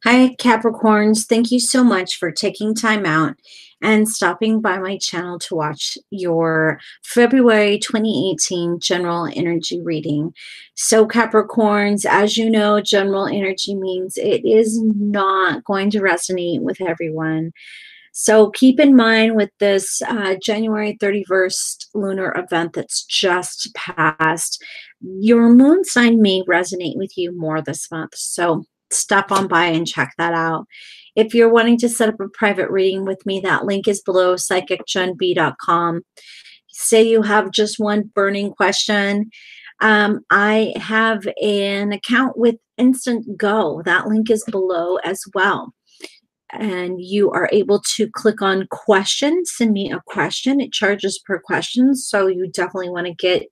Hi, Capricorns. Thank you so much for taking time out and stopping by my channel to watch your February 2018 general energy reading. So, Capricorns, as you know, general energy means it is not going to resonate with everyone. So, keep in mind with this January 31st lunar event that's just passed, your moon sign may resonate with you more this month. So, stop on by and check that out. If you're wanting to set up a private reading with me, that link is below, psychicjenb.com. Say you have just one burning question. I have an account with Instant Go. That link is below as well. And you are able to click on question, send me a question. It charges per question. So you definitely want to get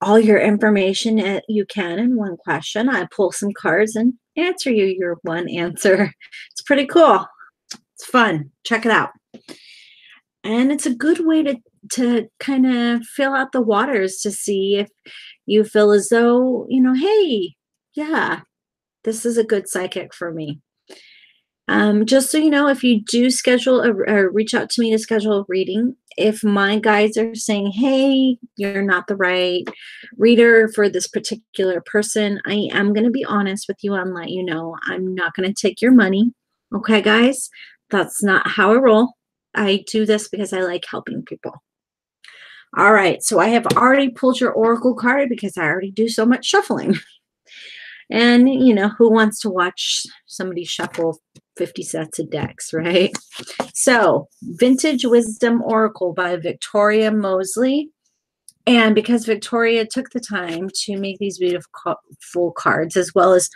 all your information that you can in one question. I pull some cards and answer you your one answer. It's pretty cool. It's fun. Check it out. And it's a good way to kind of fill out the waters to see if you feel as though, hey, yeah, this is a good psychic for me. Just so you know, if you do schedule or reach out to me to schedule a reading, if my guides are saying, hey, you're not the right reader for this particular person, I am going to be honest with you and let you know I'm not going to take your money. Okay, guys? That's not how I roll. I do this because I like helping people. All right, so I have already pulled your oracle card because I already do so much shuffling. And, who wants to watch somebody shuffle 50 sets of decks, right? So, Vintage Wisdom Oracle by Victoria Mosley. And because Victoria took the time to make these beautiful cards, as well as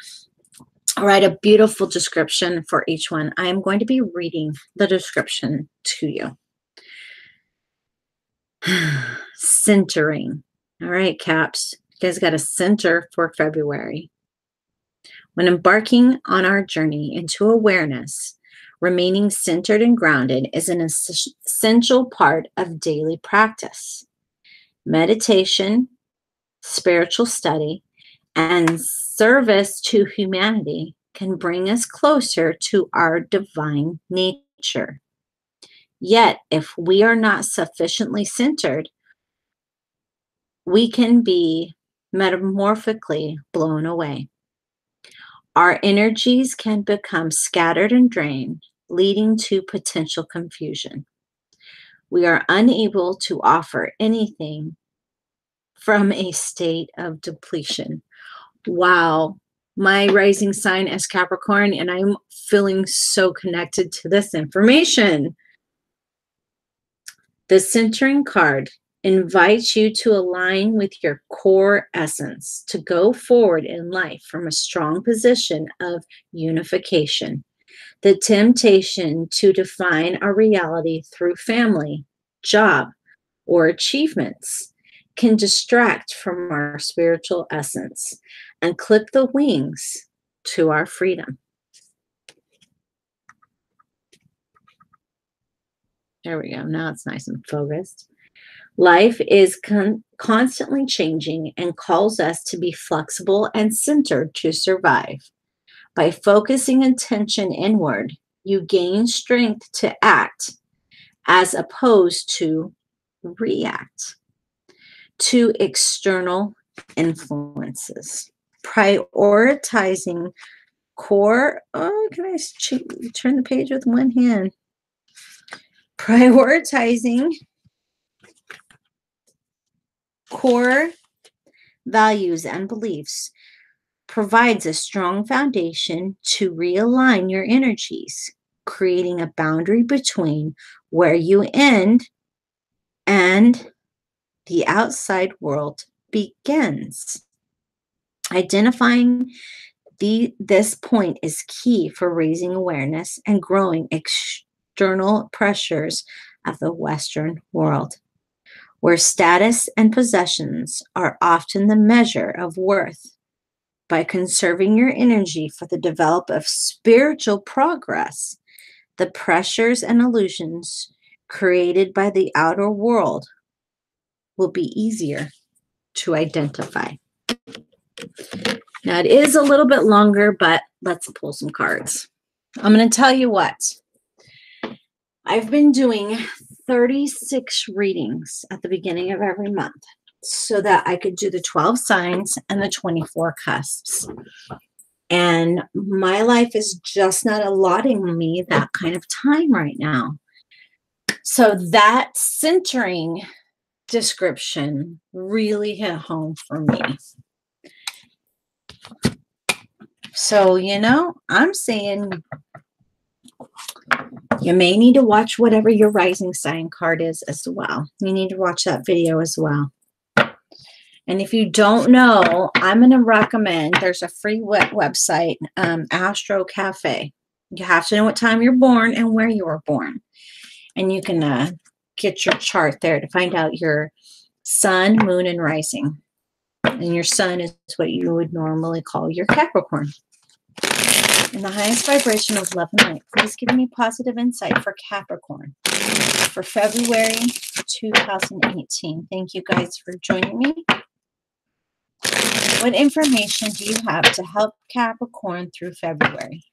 write a beautiful description for each one, I am going to be reading the description to you. Centering. All right, Caps. You guys got a center for February. When embarking on our journey into awareness, remaining centered and grounded is an essential part of daily practice. Meditation, spiritual study, and service to humanity can bring us closer to our divine nature. Yet, if we are not sufficiently centered, we can be metamorphically blown away. Our energies can become scattered and drained, leading to potential confusion. We are unable to offer anything from a state of depletion. Wow. My rising sign is Capricorn, and I'm feeling so connected to this information. The centering card invites you to align with your core essence, to go forward in life from a strong position of unification. The temptation to define our reality through family, job, or achievements can distract from our spiritual essence and clip the wings to our freedom. There we go. Now it's nice and focused. Life is constantly changing and calls us to be flexible and centered to survive. By focusing attention inward, you gain strength to act as opposed to react to external influences. Prioritizing core. Oh, can I turn the page with one hand? Prioritizing core values and beliefs provides a strong foundation to realign your energies, creating a boundary between where you end and the outside world begins. Identifying this point is key for raising awareness and growing external pressures of the Western world, where status and possessions are often the measure of worth. By conserving your energy for the development of spiritual progress, the pressures and illusions created by the outer world will be easier to identify. Now, it is a little bit longer, but let's pull some cards. I'm going to tell you what. I've been doing 36 readings at the beginning of every month so that I could do the 12 signs and the 24 cusps. And my life is just not allotting me that kind of time right now. So that centering description really hit home for me. So, you know, I'm saying you may need to watch whatever your rising sign card is as well. You need to watch that video as well. And if you don't know, I'm going to recommend, there's a free website, Astro Cafe. You have to know what time you're born and where you were born. And you can get your chart there to find out your sun, moon, and rising. And your sun is what you would normally call your Capricorn. In the highest vibration of love and light, please give me positive insight for Capricorn for February 2018. Thank you guys for joining me. What information do you have to help Capricorn through February?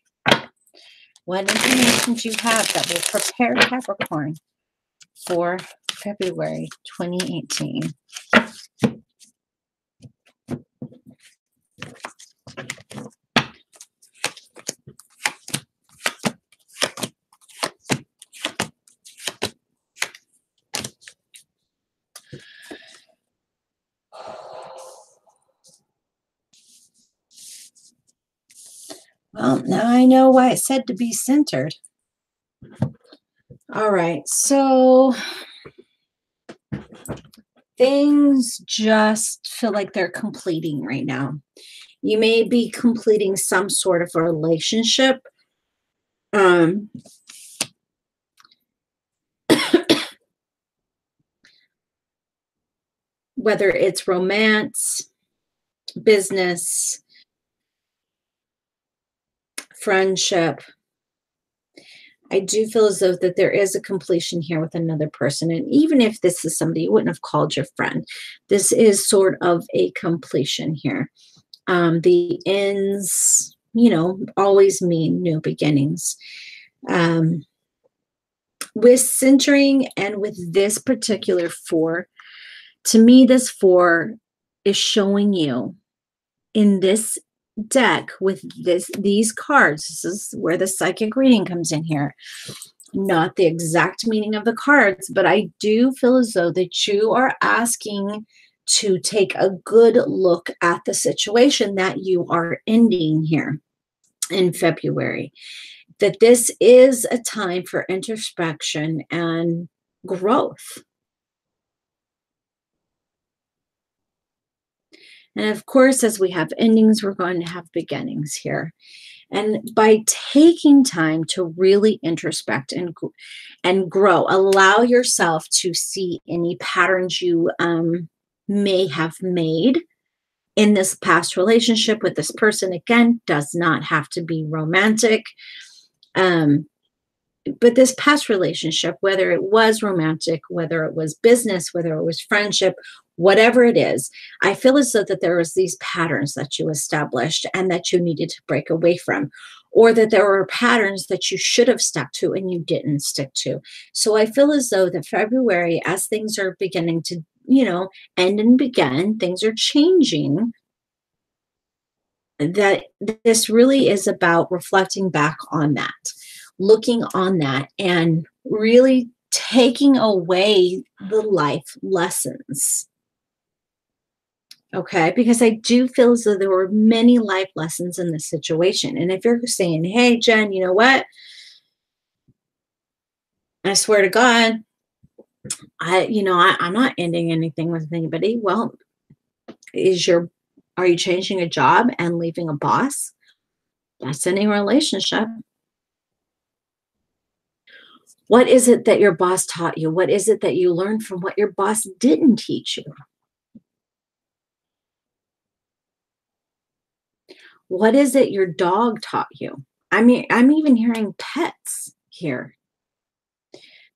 What information do you have that will prepare Capricorn for February 2018? Well, now I know why it said to be centered. All right, so things just feel like they're completing right now. You may be completing some sort of a relationship. Whether it's romance, business, friendship, I do feel as though that there is a completion here with another person. And even if this is somebody you wouldn't have called your friend, this is sort of a completion here. The ends, you know, always mean new beginnings. With centering and with this particular 4, to me, this 4 is showing you in this deck with these cards. This is where the psychic reading comes in here. Not the exact meaning of the cards, but I do feel as though that you are asking to take a good look at the situation that you are ending here in February. That this is a time for introspection and growth. And of course, as we have endings, we're going to have beginnings here. And by taking time to really introspect and grow, allow yourself to see any patterns you may have made in this past relationship with this person. Again, does not have to be romantic. But this past relationship, whether it was romantic, whether it was business, whether it was friendship, whatever it is, I feel as though that there was these patterns that you established and that you needed to break away from, or that there were patterns that you should have stuck to and you didn't stick to. So I feel as though that February, as things are beginning to, you know, end and begin, things are changing, that this really is about reflecting back on that, looking on that, and really taking away the life lessons. Okay, because I do feel as though there were many life lessons in this situation. And if you're saying, hey, Jen, you know what? I swear to God, I'm not ending anything with anybody. Well, are you changing a job and leaving a boss? That's any relationship. What is it that your boss taught you? What is it that you learned from what your boss didn't teach you? What is it your dog taught you? I mean, I'm even hearing pets here.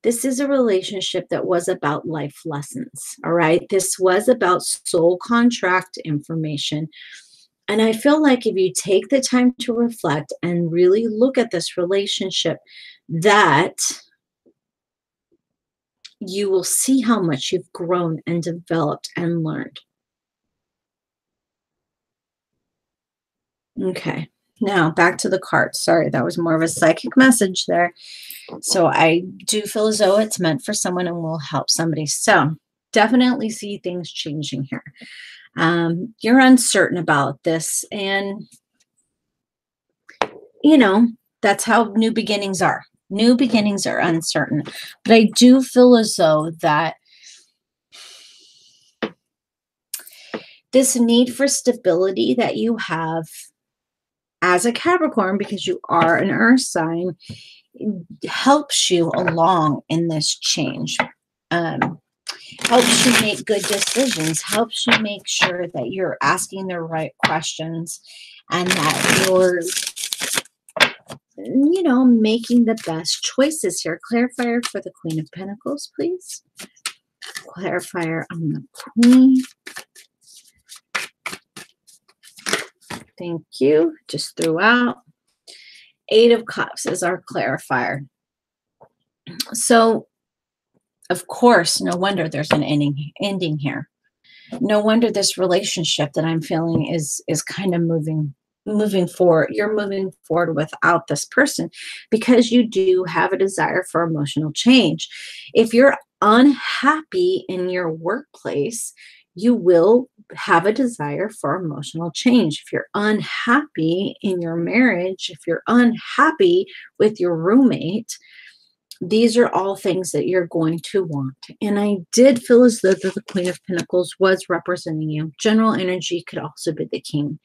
This is a relationship that was about life lessons, all right? This was about soul contract information. And I feel like if you take the time to reflect and really look at this relationship, that you will see how much you've grown and developed and learned. Okay. Now back to the cards. Sorry, that was more of a psychic message there. So I do feel as though it's meant for someone and will help somebody. So definitely see things changing here. You're uncertain about this, and you know, that's how new beginnings are. New beginnings are uncertain. But I do feel as though that this need for stability that you have as a Capricorn, because you are an earth sign, helps you along in this change. Um, Helps you make good decisions, helps you make sure that you're asking the right questions and that you're, making the best choices here. Clarifier for the Queen of Pentacles, please. Clarifier on the Queen. Thank you. Just threw out. Eight of Cups is our clarifier. So, of course, no wonder there's an ending here. No wonder this relationship that I'm feeling is kind of moving forward. You're moving forward without this person because you do have a desire for emotional change. If you're unhappy in your workplace, you will have a desire for emotional change. If you're unhappy in your marriage, if you're unhappy with your roommate, these are all things that you're going to want. And I did feel as though the Queen of Pentacles was representing you. General energy could also be the King.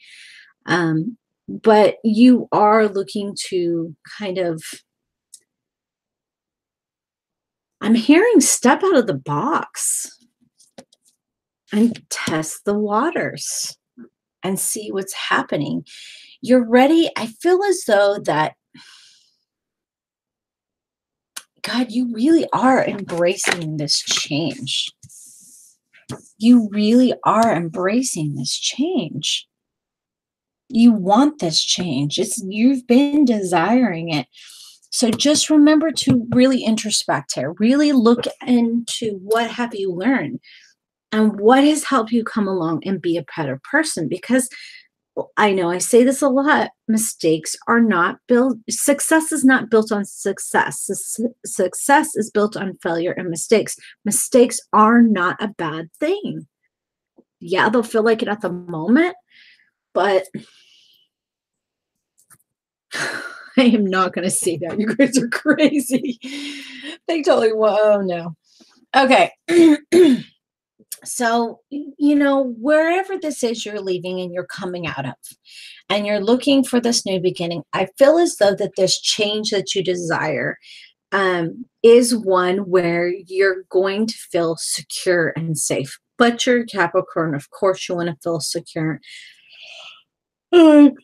But you are looking to kind of, I'm hearing step out of the box and test the waters and see what's happening. You're ready. I feel as though that, God, you really are embracing this change. You really are embracing this change. You want this change. You've been desiring it. So just remember to really introspect here. Really look into what have you learned and what has helped you come along and be a better person. Because I know I say this a lot, mistakes are not built, success is not built on success. Success is built on failure and mistakes. Mistakes are not a bad thing. Yeah, they'll feel like it at the moment, but I am not going to say that. You guys are crazy. They totally will. Oh, no. Okay. So, wherever this is you're leaving and you're coming out of, and you're looking for this new beginning, I feel as though that this change that you desire is one where you're going to feel secure and safe. But you're Capricorn, of course, you want to feel secure. Oh,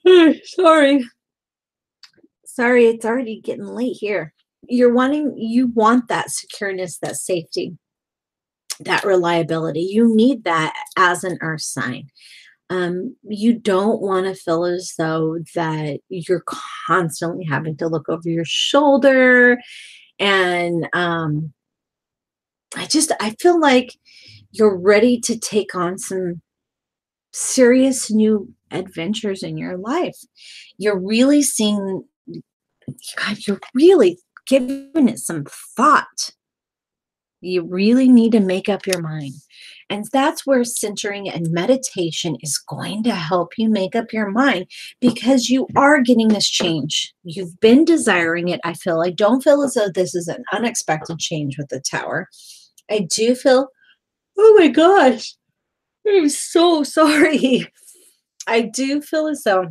sorry. Sorry, it's already getting late here. You want that secureness, that safety, that reliability. You need that as an earth sign. You don't want to feel as though that you're constantly having to look over your shoulder. And I feel like you're ready to take on some serious new adventures in your life. You're really seeing, God, you're really giving it some thought. You really need to make up your mind. And that's where centering and meditation is going to help you make up your mind, because you are getting this change. You've been desiring it. I don't feel as though this is an unexpected change with the Tower. I do feel, oh my gosh, I'm so sorry. I do feel as though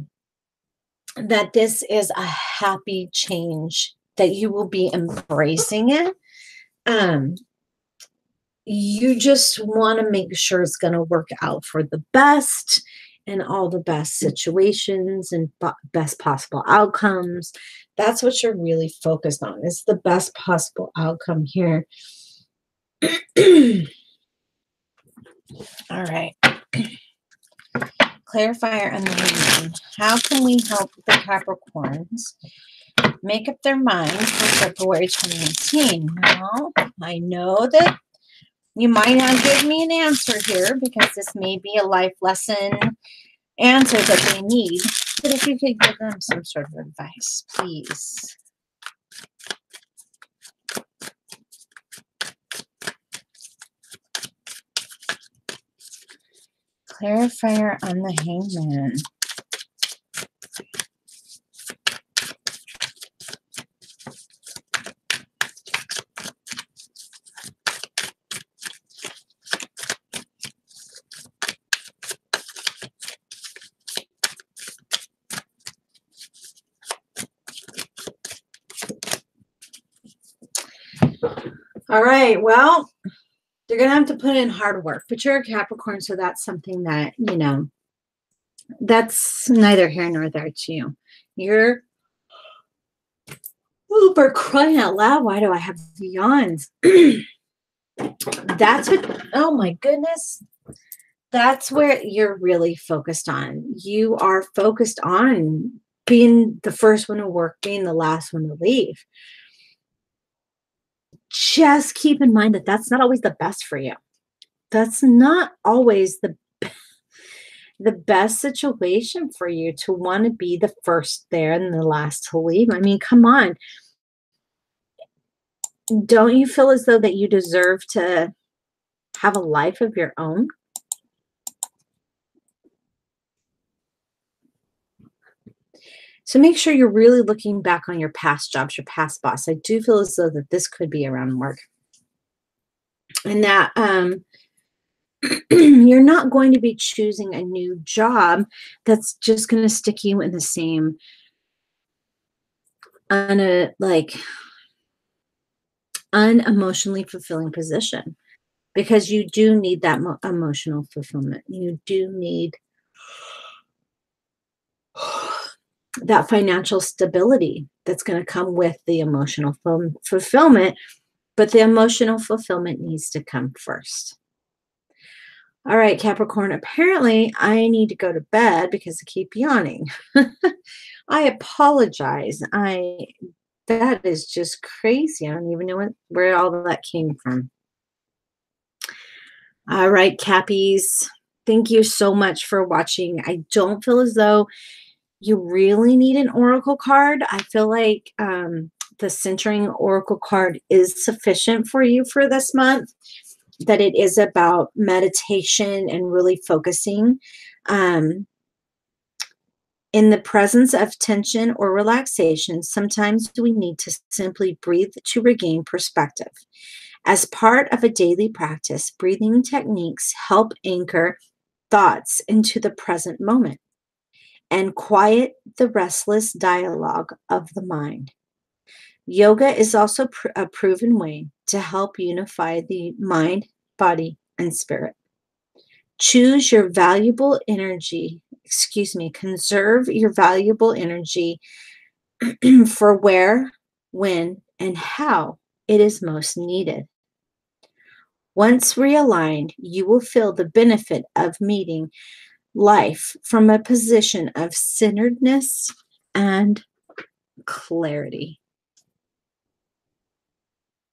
that this is a happy change, that you will be embracing it. You just want to make sure it's going to work out for the best in all the best situations and best possible outcomes. That's what you're really focused on, is the best possible outcome here. All right. Clarifier on the Hangman. How can we help the Capricorns make up their mind for February 2018? Well, I know that you might not give me an answer here because this may be a life lesson answer that they need. But if you could give them some sort of advice, please. Clarifier on the Hangman. All right, well, you're going to have to put in hard work, but you're a Capricorn, so that's something that, that's neither here nor there to you. You're, oh, for crying out loud, why do I have yawns? That's what, oh my goodness. That's where you're really focused on. You are focused on being the first one to work, being the last one to leave. Just keep in mind that that's not always the best for you. That's not always the best situation for you to want to be the first there and the last to leave. I mean, come on. Don't you feel as though that you deserve to have a life of your own? So make sure you're really looking back on your past jobs, your past boss. I do feel as though that this could be around work. And that you're not going to be choosing a new job that's just going to stick you in the same unemotionally fulfilling position, because you do need that emotional fulfillment. You do need that financial stability that's going to come with the emotional fulfillment, but the emotional fulfillment needs to come first. All right, Capricorn, apparently I need to go to bed because I keep yawning. I apologize. That is just crazy. I don't even know where all of that came from. All right, Cappies, thank you so much for watching. I don't feel as though you really need an oracle card. I feel like the centering oracle card is sufficient for you for this month, that it is about meditation and really focusing. In the presence of tension or relaxation, sometimes we need to simply breathe to regain perspective. As part of a daily practice, breathing techniques help anchor thoughts into the present moment and quiet the restless dialogue of the mind. Yoga is also a proven way to help unify the mind, body, and spirit. Choose your valuable energy, conserve your valuable energy for where, when, and how it is most needed. Once realigned, you will feel the benefit of meeting life from a position of centeredness and clarity.